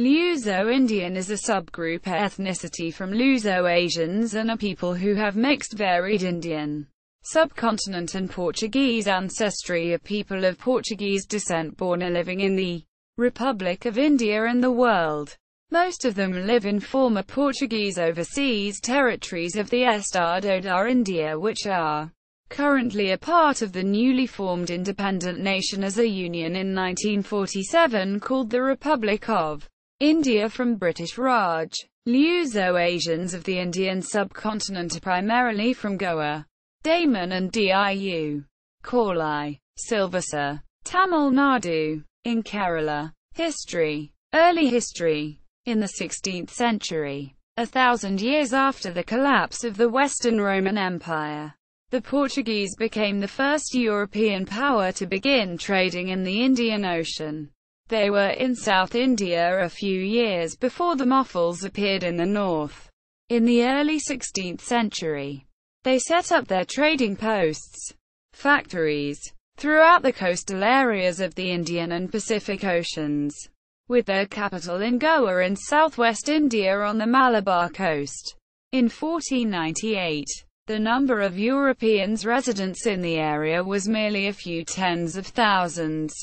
Luso-Indian is a subgroup ethnicity from Luso-Asians and are people who have mixed varied Indian, subcontinent and Portuguese ancestry, are people of Portuguese descent born or living in the Republic of India and the world. Most of them live in former Portuguese overseas territories of the Estado da India, which are currently a part of the newly formed independent nation as a union in 1947 called the Republic of India from British Raj. Luso-Asians of the Indian subcontinent are primarily from Goa, Daman and Diu, Korlai, Silvassa, Tamil Nadu, in Kerala. History. Early history. In the 16th century, 1,000 years after the collapse of the Western Roman Empire, the Portuguese became the first European power to begin trading in the Indian Ocean. They were in South India a few years before the Moguls appeared in the north. In the early 16th century, they set up their trading posts, factories, throughout the coastal areas of the Indian and Pacific Oceans, with their capital in Goa in southwest India on the Malabar coast. In 1498, the number of Europeans residents in the area was merely a few tens of thousands.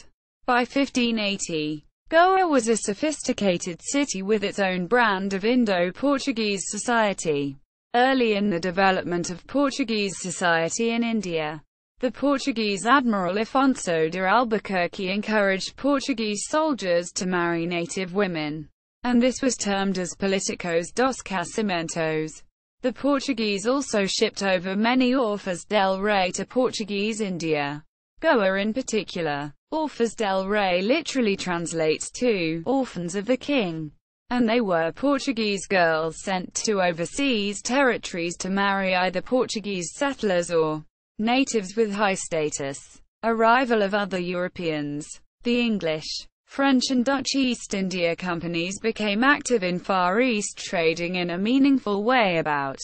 By 1580, Goa was a sophisticated city with its own brand of Indo-Portuguese society. Early in the development of Portuguese society in India, the Portuguese Admiral Afonso de Albuquerque encouraged Portuguese soldiers to marry native women, and this was termed as Politicos dos Casamentos. The Portuguese also shipped over many orfas del rei to Portuguese India, Goa in particular. Orfas del rei literally translates to orphans of the king, and they were Portuguese girls sent to overseas territories to marry either Portuguese settlers or natives with high status. Arrival of other Europeans. The English, French and Dutch East India Companies became active in Far East trading in a meaningful way about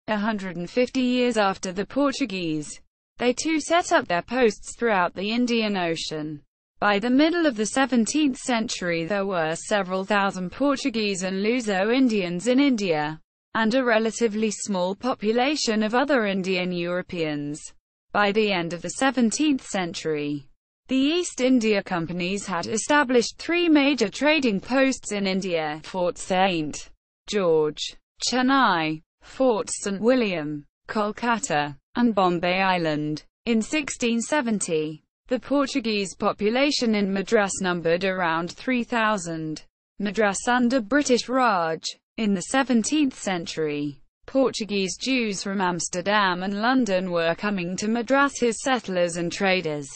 150 years after the Portuguese. They too set up their posts throughout the Indian Ocean. By the middle of the 17th century there were several thousand Portuguese and Luso-Indians in India, and a relatively small population of other Indian Europeans. By the end of the 17th century, the East India Companies had established three major trading posts in India: Fort St. George, Chennai; Fort St. William, Kolkata; and Bombay Island. In 1670, the Portuguese population in Madras numbered around 3,000. Madras under British Raj. In the 17th century, Portuguese Jews from Amsterdam and London were coming to Madras as settlers and traders.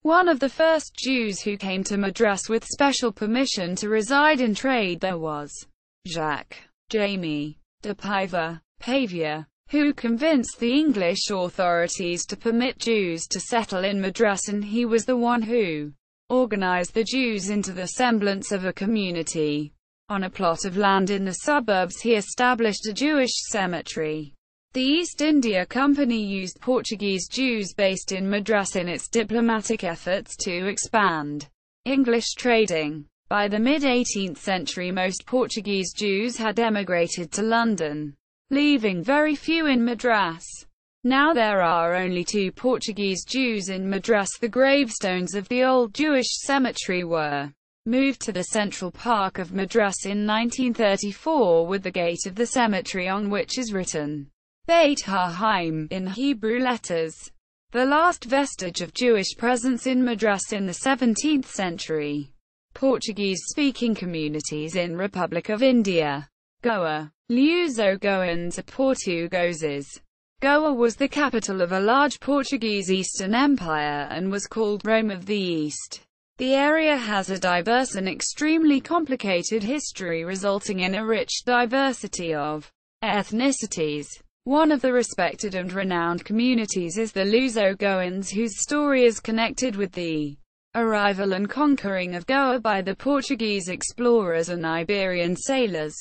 One of the first Jews who came to Madras with special permission to reside and trade there was Jacques Jamie de Pavia, who convinced the English authorities to permit Jews to settle in Madras, and he was the one who organized the Jews into the semblance of a community. On a plot of land in the suburbs he established a Jewish cemetery. The East India Company used Portuguese Jews based in Madras in its diplomatic efforts to expand English trading. By the mid-18th century most Portuguese Jews had emigrated to London, leaving very few in Madras. Now there are only 2 Portuguese Jews in Madras. The gravestones of the old Jewish cemetery were moved to the Central Park of Madras in 1934 with the gate of the cemetery on which is written Beit HaHaim in Hebrew letters. The last vestige of Jewish presence in Madras in the 17th century. Portuguese-speaking communities in Republic of India. Goa. Luso-Goans are Portugueses. Goa was the capital of a large Portuguese Eastern Empire and was called Rome of the East. The area has a diverse and extremely complicated history resulting in a rich diversity of ethnicities. One of the respected and renowned communities is the Luso-Goans, whose story is connected with the arrival and conquering of Goa by the Portuguese explorers and Iberian sailors.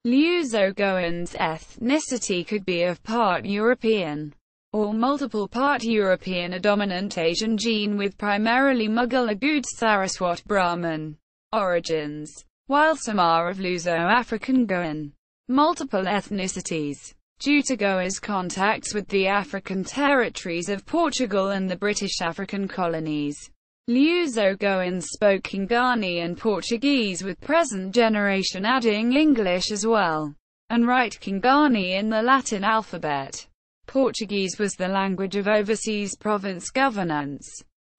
Luso-Goans' ethnicity could be of part European or multiple part European, a dominant Asian gene with primarily Mughal or Gujrat Saraswat Brahmin origins. while some are of Luso-African Goan. Multiple ethnicities. Due to Goa's contacts with the African territories of Portugal and the British African colonies, Luso-Goans spoke Kingani and Portuguese, with present generation adding English as well, and write Kingani in the Latin alphabet. Portuguese was the language of overseas province governance.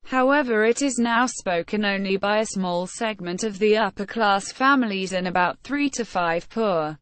However, it is now spoken only by a small segment of the upper-class families, and about 3 to 5%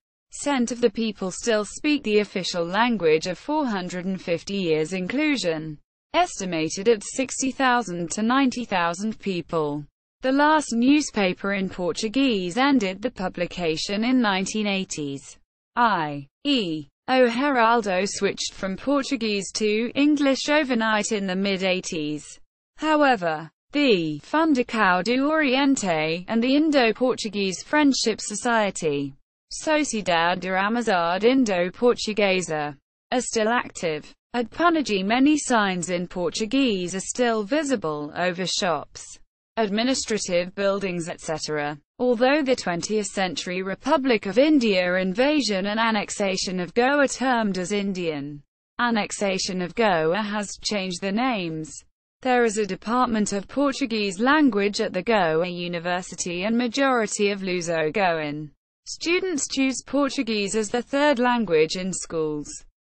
of the people still speak the official language of 450 years inclusion, estimated at 60,000 to 90,000 people. The last newspaper in Portuguese ended the publication in 1980s. I.e. O Heraldo switched from Portuguese to English overnight in the mid-80s. However, the Fundação do Oriente, and the Indo-Portuguese Friendship Society, Sociedade de Amizade Indo-Portuguesa, are still active. At Punagi, many signs in Portuguese are still visible over shops, administrative buildings, etc. Although the 20th century Republic of India invasion and annexation of Goa, termed as Indian annexation of Goa, has changed the names. There is a Department of Portuguese Language at the Goa University, and majority of Luso-Goan students choose Portuguese as the third language in schools.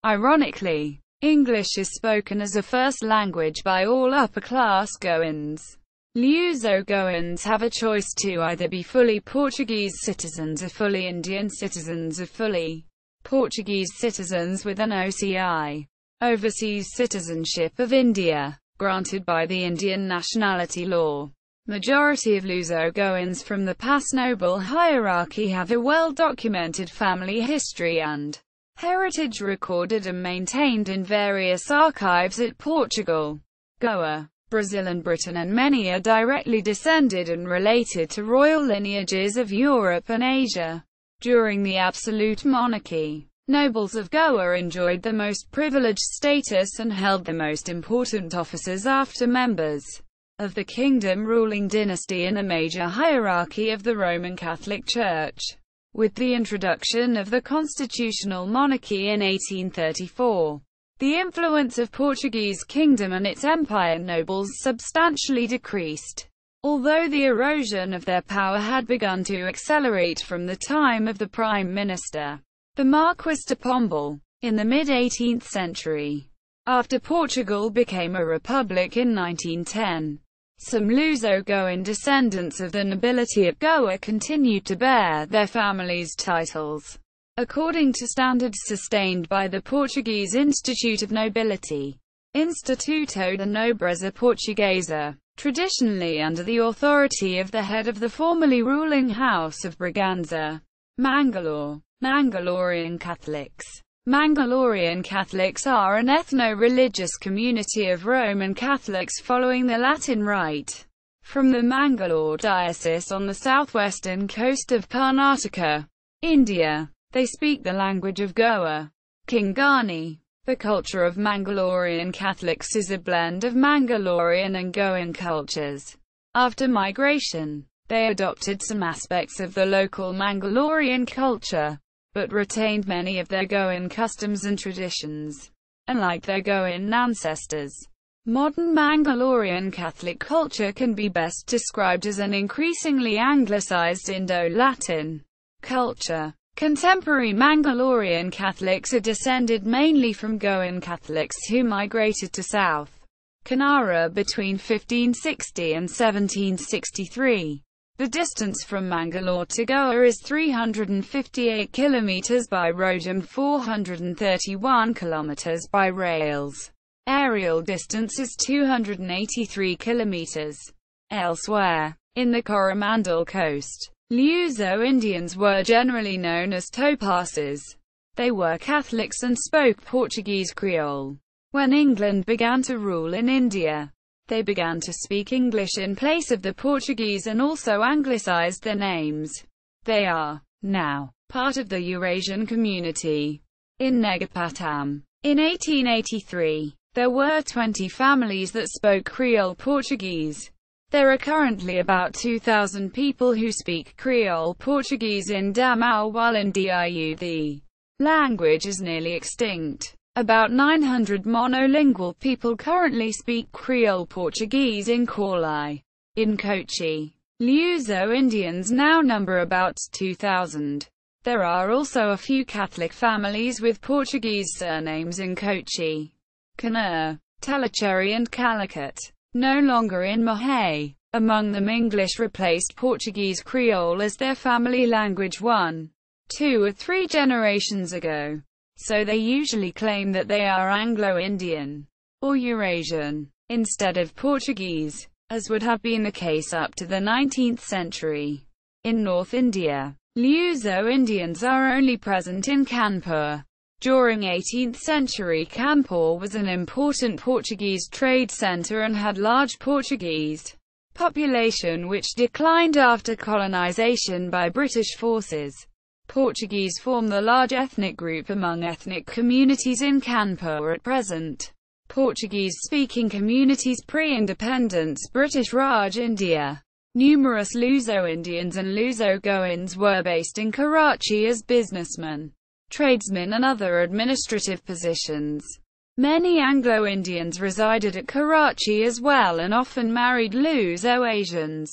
Ironically, English is spoken as a first language by all upper-class Goans. Luso-Goans have a choice to either be fully Portuguese citizens or fully Indian citizens, or fully Portuguese citizens with an OCI, overseas citizenship of India, granted by the Indian nationality law. Majority of Luso-Goans from the past noble hierarchy have a well-documented family history and heritage recorded and maintained in various archives at Portugal, Goa, Brazil and Britain, and many are directly descended and related to royal lineages of Europe and Asia. During the absolute monarchy, nobles of Goa enjoyed the most privileged status and held the most important offices after members of the kingdom ruling dynasty in a major hierarchy of the Roman Catholic Church. With the introduction of the constitutional monarchy in 1834, the influence of Portuguese kingdom and its empire nobles substantially decreased, although the erosion of their power had begun to accelerate from the time of the Prime Minister, the Marquis de Pombal, in the mid-18th century. After Portugal became a republic in 1910, some Luso-Goan descendants of the nobility of Goa continued to bear their families' titles, according to standards sustained by the Portuguese Institute of Nobility, Instituto da Nobreza Portuguesa, traditionally under the authority of the head of the formerly ruling House of Braganza, Mangalore. Mangalorean Catholics. Mangalorean Catholics are an ethno-religious community of Roman Catholics following the Latin Rite from the Mangalore diocese on the southwestern coast of Karnataka, India. They speak the language of Goa, Kingani. The culture of Mangalorean Catholics is a blend of Mangalorean and Goan cultures. After migration, they adopted some aspects of the local Mangalorean culture, but retained many of their Goan customs and traditions. Unlike their Goan ancestors, modern Mangalorean Catholic culture can be best described as an increasingly anglicized Indo-Latin culture. Contemporary Mangalorean Catholics are descended mainly from Goan Catholics who migrated to South Kanara between 1560 and 1763. The distance from Mangalore to Goa is 358 kilometers by road and 431 kilometers by rails. Aerial distance is 283 kilometers. Elsewhere, in the Coromandel coast, Luso-Indians were generally known as topasses. They were Catholics and spoke Portuguese Creole. When England began to rule in India, they began to speak English in place of the Portuguese and also anglicized their names. They are now part of the Eurasian community in Negapatam. In 1883, there were 20 families that spoke Creole Portuguese. There are currently about 2,000 people who speak Creole Portuguese in Daman and Diu. The language is nearly extinct. About 900 monolingual people currently speak Creole Portuguese in Korlai, in Kochi. Luso-Indians now number about 2,000. There are also a few Catholic families with Portuguese surnames in Kochi, Kannur, Talacheri and Calicut. No longer in Mahé. Among them, English replaced Portuguese Creole as their family language 1, 2 or 3 generations ago. So they usually claim that they are Anglo-Indian or Eurasian instead of Portuguese, as would have been the case up to the 19th century. In North India, Luso-Indians are only present in Kanpur. During 18th century, Kanpur was an important Portuguese trade centre and had large Portuguese population which declined after colonization by British forces. Portuguese form the large ethnic group among ethnic communities in Kanpur at present. Portuguese-speaking communities pre-independence British Raj India. Numerous Luso-Indians and Luso-Goans were based in Karachi as businessmen, tradesmen and other administrative positions. Many Anglo-Indians resided at Karachi as well and often married Luso-Asians.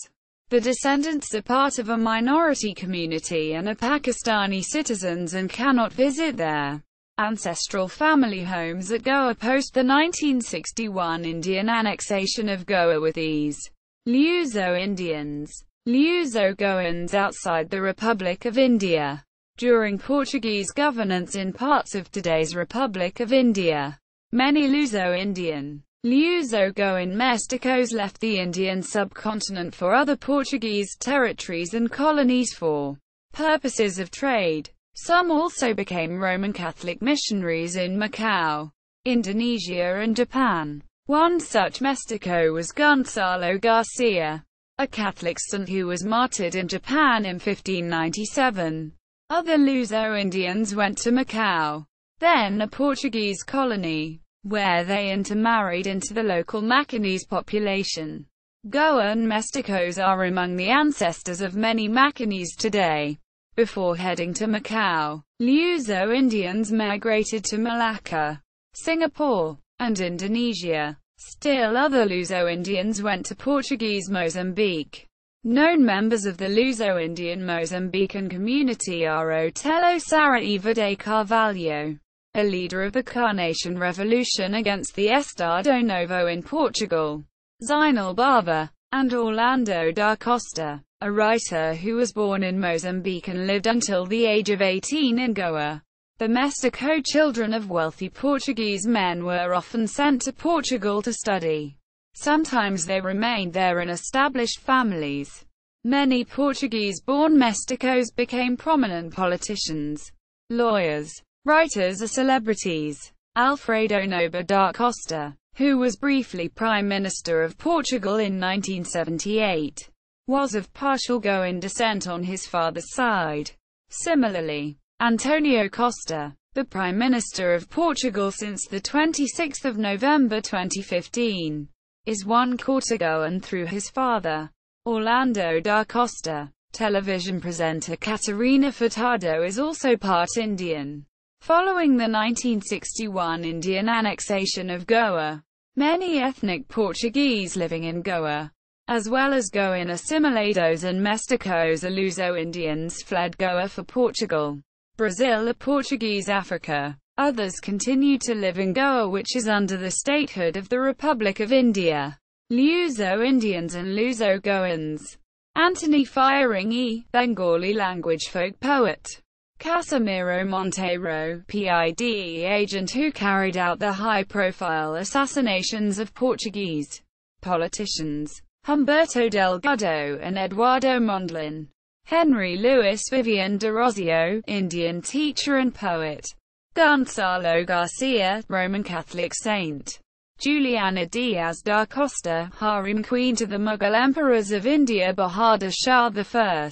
The descendants are part of a minority community and are Pakistani citizens and cannot visit their ancestral family homes at Goa post the 1961 Indian annexation of Goa with ease. Luso-Indians, Luso-Goans outside the Republic of India. During Portuguese governance in parts of today's Republic of India, many Luso-Indian, Luso-Goan mesticos left the Indian subcontinent for other Portuguese territories and colonies for purposes of trade. Some also became Roman Catholic missionaries in Macau, Indonesia and Japan. One such mestico was Gonzalo Garcia, a Catholic saint who was martyred in Japan in 1597. Other Luso-Indians went to Macau, then a Portuguese colony, where they intermarried into the local Macanese population. Goan mesticos are among the ancestors of many Macanese today. Before heading to Macau, Luso-Indians migrated to Malacca, Singapore, and Indonesia. Still other Luso-Indians went to Portuguese Mozambique. Known members of the Luso-Indian Mozambican community are Otelo Saraiva de Carvalho, a leader of the Carnation Revolution against the Estado Novo in Portugal, Zainal Bava, and Orlando da Costa, a writer who was born in Mozambique and lived until the age of 18 in Goa. The mestico children of wealthy Portuguese men were often sent to Portugal to study. Sometimes they remained there in established families. Many Portuguese-born mesticos became prominent politicians, lawyers, writers or celebrities. Alfredo Noboa da Costa, who was briefly Prime Minister of Portugal in 1978, was of partial Goan descent on his father's side. Similarly, Antonio Costa, the Prime Minister of Portugal since the 26th of November 2015, is 1/4 Goan through his father. Orlando da Costa. Television presenter Catarina Furtado is also part Indian. Following the 1961 Indian annexation of Goa, many ethnic Portuguese living in Goa, as well as Goan assimilados and mesticos or Luso-Indians, fled Goa for Portugal, Brazil or Portuguese Africa. Others continue to live in Goa, which is under the statehood of the Republic of India. Luso-Indians and Luso-Goans. Anthony Firingi, Bengali language folk poet. Casimiro Monteiro, PIDE agent who carried out the high-profile assassinations of Portuguese politicians Humberto Delgado and Eduardo Mondlane. Henry Luis Vivian de Rosio, Indian teacher and poet. Gonzalo Garcia, Roman Catholic saint. Juliana Diaz da Costa, harem queen to the Mughal emperors of India Bahadur Shah I.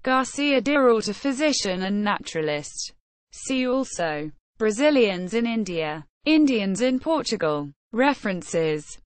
Garcia Dirauta, physician and naturalist. See also Brazilians in India. Indians in Portugal. References